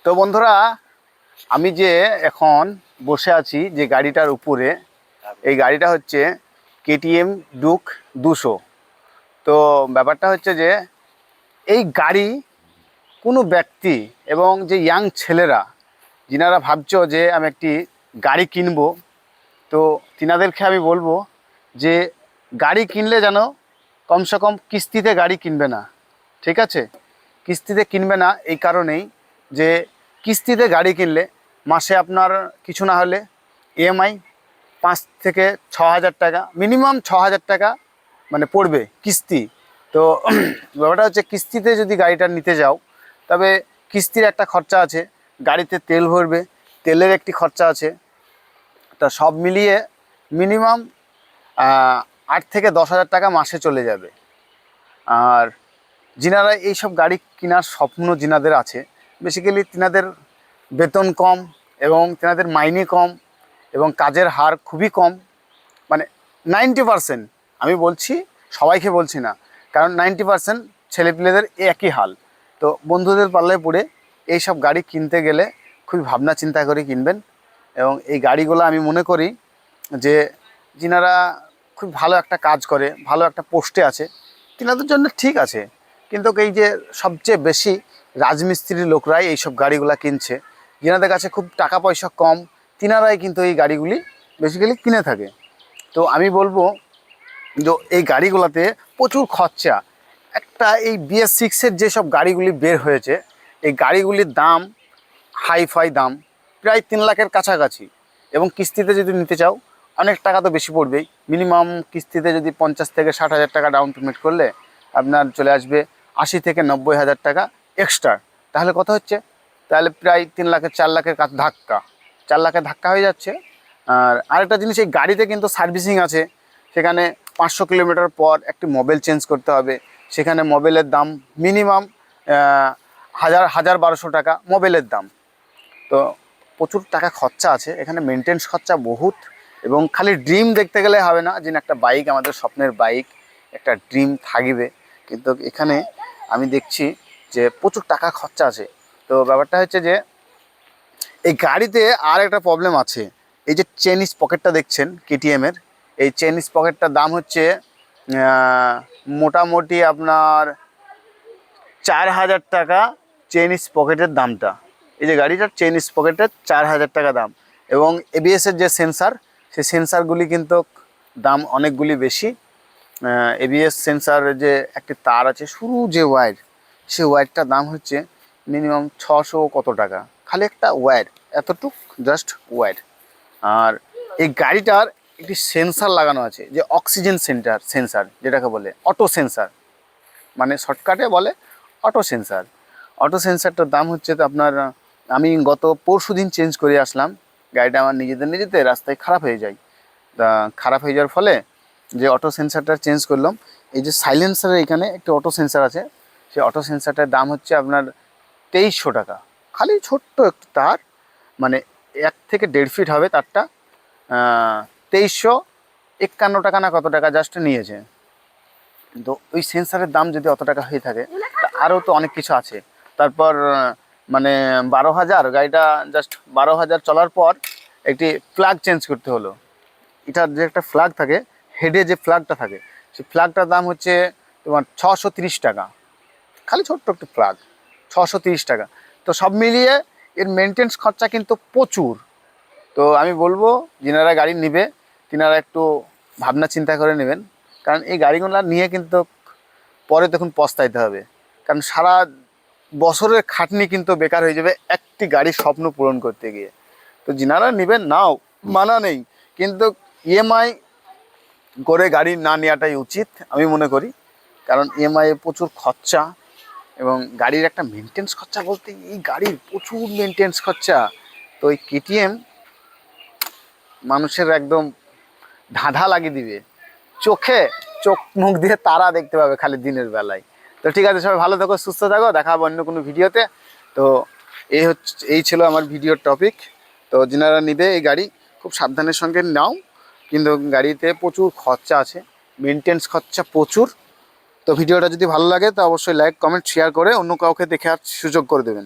তো বন্ধুরা, আমি যে এখন বসে আছি যে গাড়িটার উপরে, এই গাড়িটা হচ্ছে কেটিএম ডুক 200। তো ব্যাপারটা হচ্ছে যে এই গাড়ি কোনো ব্যক্তি এবং যে ইয়াং ছেলেরা যিনারা ভাবছো যে আমি একটি গাড়ি কিনবো, তো তিনাদেরকে আমি বলবো যে গাড়ি কিনলে যেন কমসে কম কিস্তিতে গাড়ি কিনবে না। ঠিক আছে, কিস্তিতে কিনবে না এই কারণেই যে কিস্তিতে গাড়ি কিনলে মাসে আপনার কিছু না হলে ইএমআই 5 থেকে 6 হাজার টাকা, মিনিমাম 6 হাজার টাকা মানে পড়বে কিস্তি। তো ব্যাপারটা হচ্ছে কিস্তিতে যদি গাড়িটা নিতে যাও, তবে কিস্তির একটা খরচা আছে, গাড়িতে তেল ভরবে, তেলের একটি খরচা আছে। তা সব মিলিয়ে মিনিমাম 8 থেকে 10 হাজার টাকা মাসে চলে যাবে। আর যিনারা এইসব গাড়ি কেনার স্বপ্ন যিনাদের আছে, বেসিক্যালি তিনাদের বেতন কম এবং তিনাদের মাইনে কম এবং কাজের হার খুবই কম, মানে 90%, আমি বলছি সবাইকে বলছি না, কারণ 90% ছেলেপিলেদের একই হাল। তো বন্ধুদের পাল্লায় পড়ে এইসব গাড়ি কিনতে গেলে খুবই ভাবনা চিন্তা করে কিনবেন। এবং এই গাড়িগুলো আমি মনে করি যে যিনারা খুব ভালো একটা কাজ করে, ভালো একটা পোস্টে আছে, তিনাদের জন্য ঠিক আছে। কিন্তু এই যে সবচেয়ে বেশি রাজমিস্ত্রির লোকরাই এইসব গাড়িগুলো কিনছে, যিনাদের কাছে খুব টাকা পয়সা কম, তিনারাই কিন্তু এই গাড়িগুলি বেসিক্যালি কিনে থাকে। তো আমি বলবো যে এই গাড়িগুলোতে প্রচুর খরচা। একটা এই BS6-এর যেসব গাড়িগুলি বের হয়েছে, এই গাড়িগুলির দাম হাইফাই দাম, প্রায় 3 লাখের কাছাকাছি। এবং কিস্তিতে যদি নিতে চাও অনেক টাকা তো বেশি পড়বেই। মিনিমাম কিস্তিতে যদি 50 থেকে 60 হাজার টাকা ডাউন পেমেন্ট করলে আপনার চলে আসবে 80 থেকে 90 হাজার টাকা এক্সট্রা। তাহলে কত হচ্ছে? তাহলে প্রায় 3 লাখের 4 লাখের কাছে ধাক্কা, 4 লাখের ধাক্কা হয়ে যাচ্ছে। আর আরেকটা জিনিস, এই গাড়িতে কিন্তু সার্ভিসিং আছে। সেখানে 500 কিলোমিটার পর একটি মোবিল চেঞ্জ করতে হবে। সেখানে মোবিলের দাম মিনিমাম 1200 টাকা মোবিলের দাম। তো প্রচুর টাকা খরচা আছে এখানে, মেনটেন্স খরচা বহুত। এবং খালি ড্রিম দেখতে গেলে হবে না, যে একটা বাইক, আমাদের স্বপ্নের বাইক, একটা ড্রিম থাকবে, কিন্তু এখানে আমি দেখছি যে প্রচুর টাকা খরচা আছে। তো ব্যাপারটা হচ্ছে যে এই গাড়িতে আর একটা প্রবলেম আছে। এই যে চেইনিস পকেটটা দেখছেন কেটিএমের, এই চেইনিস পকেটটার দাম হচ্ছে মোটামুটি আপনার 4 হাজার টাকা চেইনিস পকেটের দামটা। এই যে গাড়িটার চেইনিস পকেটের 4 হাজার টাকা দাম। এবং এবিএসের যে সেন্সার, সেই সেন্সারগুলি কিন্তু দাম অনেকগুলি বেশি। এবিএস সেন্সারের যে একটি তার আছে, শুরু যে ওয়্যার, সেই ওয়্যারটার দাম হচ্ছে মিনিমাম 600 কত টাকা, খালি একটা ওয়্যার, এতটুক জাস্ট ওয়্যার। আর এই গাড়িটার একটি সেন্সার লাগানো আছে, যে অক্সিজেন সেন্সার যেটাকে বলে অটো সেন্সার, মানে শর্টকাটে বলে অটো সেন্সার। অটো সেন্সারটার দাম হচ্ছে তো আপনার, আমি গত পরশুদিন চেঞ্জ করে আসলাম। গাড়িটা আমার নিজেতে রাস্তায় খারাপ হয়ে যায়। তা খারাপ হয়ে যাওয়ার ফলে যে অটো সেন্সারটা চেঞ্জ করলাম, এই যে সাইলেন্সারের এখানে একটি অটো সেন্সার আছে, সেই অটো সেন্সারটার দাম হচ্ছে আপনার 2300 টাকা। খালি ছোট্ট একটু তার, মানে 1 থেকে 1.5 ফিট হবে তারটা, 2351 টাকা না কত টাকা জাস্ট নিয়েছে। তো ওই সেন্সারের দাম যদি অত টাকা হয়ে থাকে, তা আরও তো অনেক কিছু আছে। তারপর মানে 12,000, গাড়িটা জাস্ট 12,000 চলার পর একটি ফ্ল্যাগ চেঞ্জ করতে হলো। এটার যে একটা ফ্ল্যাগ থাকে, হেডে যে ফ্ল্যাগটা থাকে, সেই ফ্ল্যাগটার দাম হচ্ছে তোমার 630 টাকা। খালি ছোট্ট একটু ফ্ল্যাগ, 630 টাকা। তো সব মিলিয়ে এর মেনটেন্স খরচা কিন্তু প্রচুর। তো আমি বলবো যিনারা গাড়ি নেবে, তিনারা একটু ভাবনা চিন্তা করে নেবেন, কারণ এই গাড়িগুলো নিয়ে কিন্তু পরে তখন পস্তাইতে হবে। কারণ সারা বছরের খাটনি কিন্তু বেকার হয়ে যাবে একটি গাড়ির স্বপ্ন পূরণ করতে গিয়ে। তো যিনারা নেবেন নাও, মানা নেই, কিন্তু ইএমআই করে গাড়ি না নেওয়াটাই উচিত আমি মনে করি। কারণ ইএমআই প্রচুর খরচা, এবং গাড়ির একটা মেনটেন্স খরচা বলতে এই গাড়ির প্রচুর মেনটেন্স খরচা। তো এই কেটিএম মানুষের একদম ধাঁধা লাগিয়ে দিবে, চোখ মুখ দিয়ে তারা দেখতে পাবে খালি দিনের বেলায়। তো ঠিক আছে, সবাই ভালো থাকো, সুস্থ থাকো, দেখা হবে অন্য কোনো ভিডিওতে। তো এই ছিল আমার ভিডিওর টপিক। তো যিনারা নিবে এই গাড়ি খুব সাবধানের সঙ্গে নাও, কিন্তু গাড়িতে প্রচুর খরচা আছে, মেনটেন্স খরচা প্রচুর। তো ভিডিওটা যদি ভালো লাগে তো অবশ্যই লাইক, কমেন্ট, শেয়ার করে অন্য কাউকে দেখার সুযোগ করে দেবেন।